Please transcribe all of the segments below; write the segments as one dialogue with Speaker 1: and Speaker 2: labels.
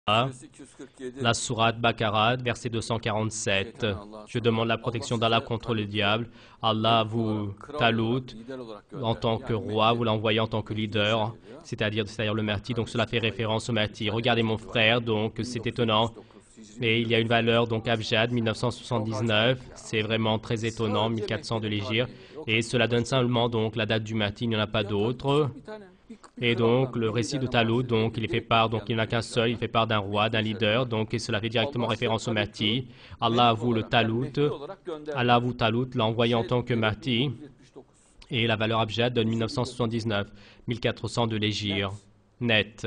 Speaker 1: La sourate Baqarah, verset 247. Je demande la protection d'Allah contre le diable. Allah vous Talut en tant que roi, vous l'envoyez en tant que leader, c'est-à-dire le Mahdi. Donc cela fait référence au Mahdi. Regardez mon frère, donc c'est étonnant. Mais il y a une valeur, donc Abjad, 1979. C'est vraiment très étonnant, 1400 de l'Hégire. Et cela donne simplement donc la date du Mahdi, il n'y en a pas d'autre. Et donc, le récit de Talut, donc, il fait part, donc, il n'y en a qu'un seul, il fait part d'un roi, d'un leader, donc, et cela fait directement référence au Mahdi. Allah vous le Talut, Allah vous Talut, l'a envoyé en tant que Mahdi, et la valeur Abjad donne 1979, 1400 de l'Hégire, net.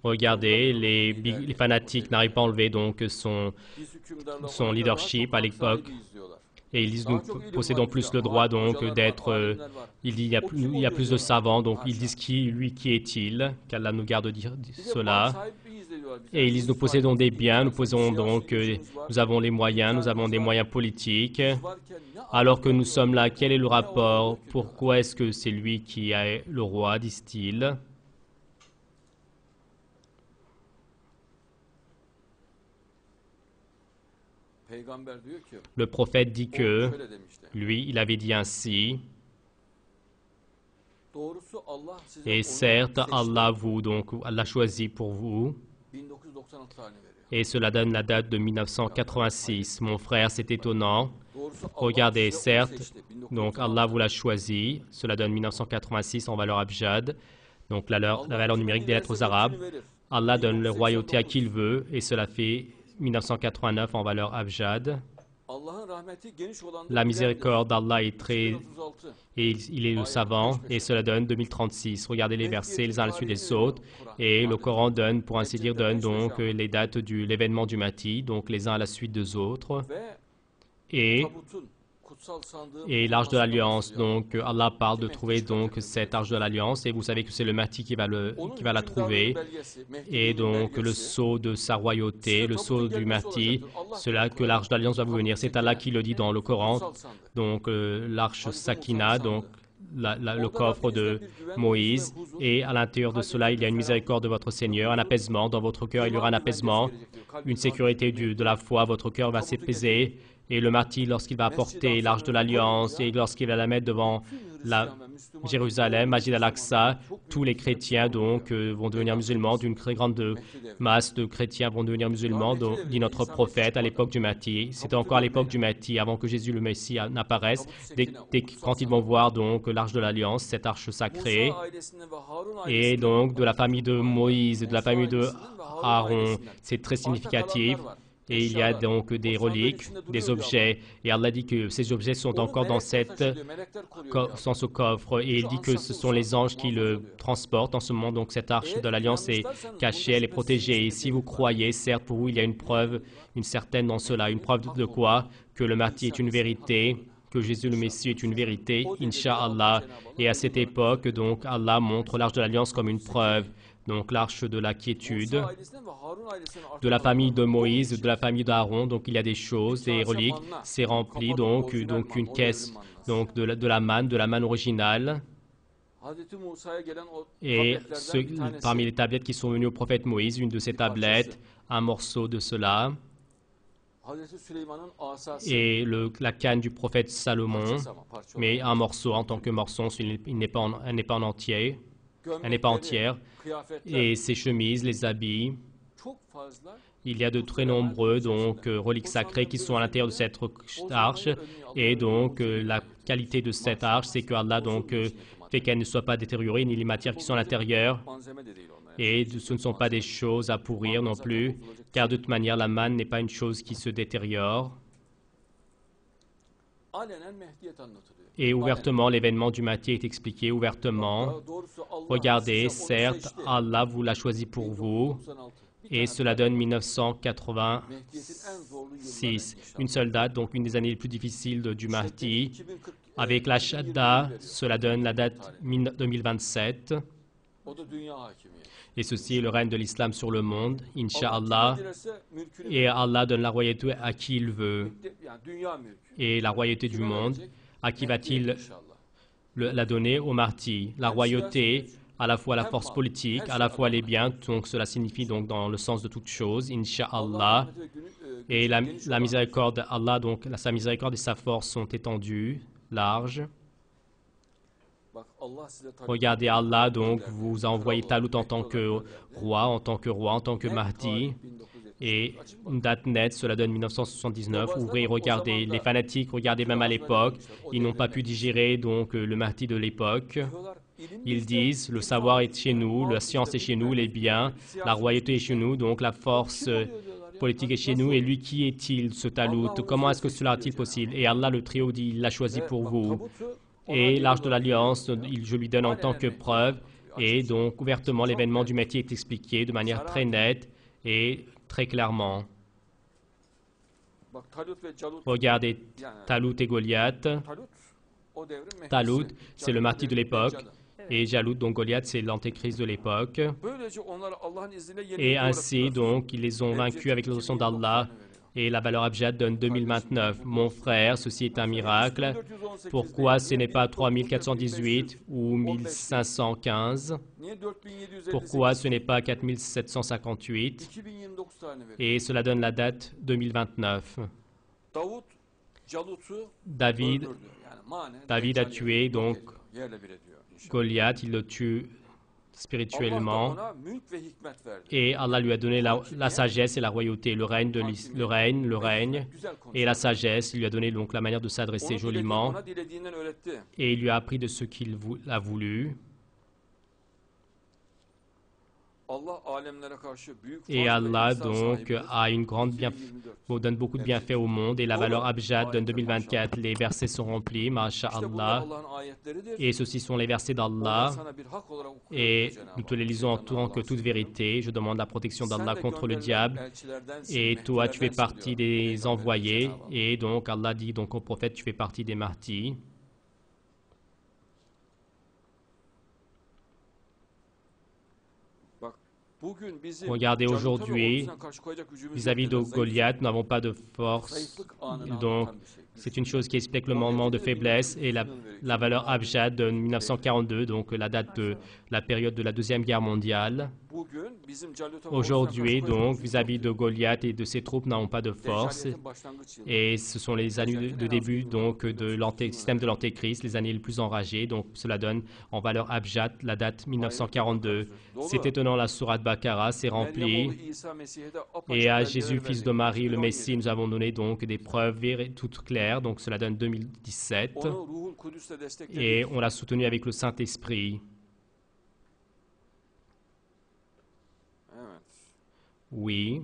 Speaker 1: Regardez, les fanatiques n'arrivent pas à enlever donc son leadership à l'époque. Et ils disent, nous possédons plus le droit donc d'être... il dit, il y a plus de savants, donc ils disent, qui est-il? Qu'Allah nous garde de dire cela. Et ils disent, nous possédons des biens, nous possédons donc... nous avons les moyens, nous avons des moyens politiques. Alors que nous sommes là, quel est le rapport? Pourquoi est-ce que c'est lui qui est le roi, disent-ils? Le prophète dit que, lui, il avait dit ainsi, et certes, Allah l'a choisi pour vous, et cela donne la date de 1986. Mon frère, c'est étonnant. Regardez, certes, donc Allah vous l'a choisi, cela donne 1986 en valeur abjad, donc la valeur numérique des lettres arabes. Allah donne la royauté à qui il veut, et cela fait 1989 en valeur abjad. La miséricorde d'Allah est très... et il est le savant, et cela donne 2036. Regardez les versets les uns à la suite des autres, et le Coran donne, pour ainsi dire, donne donc les dates de l'événement du Mahdi, donc les uns à la suite des autres. Et l'arche de l'Alliance, donc Allah parle de trouver donc cette arche de l'Alliance, et vous savez que c'est le Mahdi qui va la trouver, et donc le sceau de sa royauté, le sceau du Mahdi, cela que l'arche de l'Alliance va vous venir. C'est Allah qui le dit dans le Coran, donc l'arche Sakina, donc le coffre de Moïse, et à l'intérieur de cela, il y a une miséricorde de votre Seigneur, un apaisement dans votre cœur, il y aura un apaisement, une sécurité de la foi, votre cœur va s'apaiser. Et le Mahdi, lorsqu'il va apporter l'arche de l'Alliance et lorsqu'il va la mettre devant la Jérusalem, Masjid al-Aqsa, tous les chrétiens donc vont devenir musulmans, d'une très grande masse de chrétiens vont devenir musulmans, dit notre prophète à l'époque du Mahdi. C'était encore à l'époque du Mahdi, avant que Jésus le Messie n'apparaisse, quand ils vont voir donc l'arche de l'Alliance, cette arche sacrée, et donc de la famille de Moïse, de la famille de Aaron, c'est très significatif. Et il y a donc des reliques, des objets. Et Allah dit que ces objets sont encore dans ce coffre. Et il dit que ce sont les anges qui le transportent en ce moment. Donc cette arche de l'Alliance est cachée, elle est protégée. Et si vous croyez, certes, pour vous, il y a une preuve, une certaine dans cela. Une preuve de quoi? Que le Mahdi est une vérité, que Jésus le Messie est une vérité, Inch'Allah. Et à cette époque, donc, Allah montre l'arche de l'Alliance comme une preuve. Donc l'arche de la quiétude, de la famille de Moïse, de la famille d'Aaron, donc il y a des choses, des reliques, c'est rempli, donc une caisse donc de la manne originale. Et parmi les tablettes qui sont venues au prophète Moïse, une de ces tablettes, un morceau de cela, et la canne du prophète Salomon, mais un morceau en tant que morceau, elle n'est pas en entier. Elle n'est pas entière. Et ses chemises, les habits, il y a de très nombreux donc reliques sacrées qui sont à l'intérieur de cette arche. Et donc la qualité de cette arche, c'est que Allah donc fait qu'elle ne soit pas détériorée, ni les matières qui sont à l'intérieur. Et ce ne sont pas des choses à pourrir non plus, car de toute manière, la manne n'est pas une chose qui se détériore. Et ouvertement, l'événement du Mahdi est expliqué ouvertement. Regardez, certes, Allah vous l'a choisi pour vous, et cela donne 1986. Une seule date, donc une des années les plus difficiles du Mahdi. Avec la Shadda, cela donne la date 2027. Et ceci est le règne de l'islam sur le monde, Inch'Allah. Et Allah donne la royauté à qui il veut. Et la royauté du monde, à qui va-t-il la donner? Au Mahdi. La royauté à la fois la force politique, à la fois les biens, donc cela signifie donc dans le sens de toute chose, Inch'Allah. Et la miséricorde d'Allah, donc sa miséricorde et sa force sont étendues, larges. Regardez, Allah donc vous a envoyé Talout en tant que roi, en tant que Mahdi. Et une date nette, cela donne 1979. Ouvrez, regardez. Les fanatiques, regardez même à l'époque, ils n'ont pas pu digérer donc le Mahdi de l'époque. Ils disent, le savoir est chez nous, la science est chez nous, les biens, la royauté est chez nous, donc la force politique est chez nous. Et lui, qui est-il, ce Talout? Comment est-ce que cela est-il possible? Et Allah, le Très-Haut, dit, il l'a choisi pour vous. Et l'Arche de l'Alliance, je lui donne en tant que preuve. Et donc, ouvertement, l'événement du Mahdi est expliqué de manière très nette et très clairement. Regardez Talout et Goliath. Talout, c'est le Mahdi de l'époque. Et Jalout, donc Goliath, c'est l'antéchrist de l'époque. Et ainsi, donc, ils les ont vaincus avec l'autorisation d'Allah. Et la valeur abjad donne 2029. Mon frère, ceci est un miracle. Pourquoi ce n'est pas 3418 ou 1515? Pourquoi ce n'est pas 4758? Et cela donne la date 2029. David a tué donc Goliath, il le tue spirituellement, et Allah lui a donné la sagesse et la royauté, le règne, et la sagesse. Il lui a donné donc la manière de s'adresser joliment, et il lui a appris de ce qu'il a voulu. Et Allah donc a une grande donne beaucoup de bienfaits au monde, et la valeur abjad donne 2024. Les versets sont remplis, masha'Allah, et ceux-ci sont les versets d'Allah, et nous te les lisons en tant que toute vérité. Je demande la protection d'Allah contre le diable, et toi tu fais partie des envoyés, et donc Allah dit donc au prophète, tu fais partie des martyrs. Regardez aujourd'hui, vis-à-vis de Goliath, nous n'avons pas de force. Donc, c'est une chose qui explique le moment de faiblesse, et la valeur abjad de 1942, donc la date de la période de la Deuxième Guerre mondiale. Aujourd'hui, donc, vis-à-vis de Goliath et de ses troupes, n'avons pas de force. Et ce sont les années de début donc, de système de l'Antéchrist, les années les plus enragées. Donc, cela donne en valeur abjad la date 1942. C'est étonnant, la sourate Baqara, c'est rempli. Et à Jésus, fils de Marie, le Messie, nous avons donné donc des preuves toutes claires. Donc, cela donne 2017. Et on l'a soutenu avec le Saint-Esprit. Oui.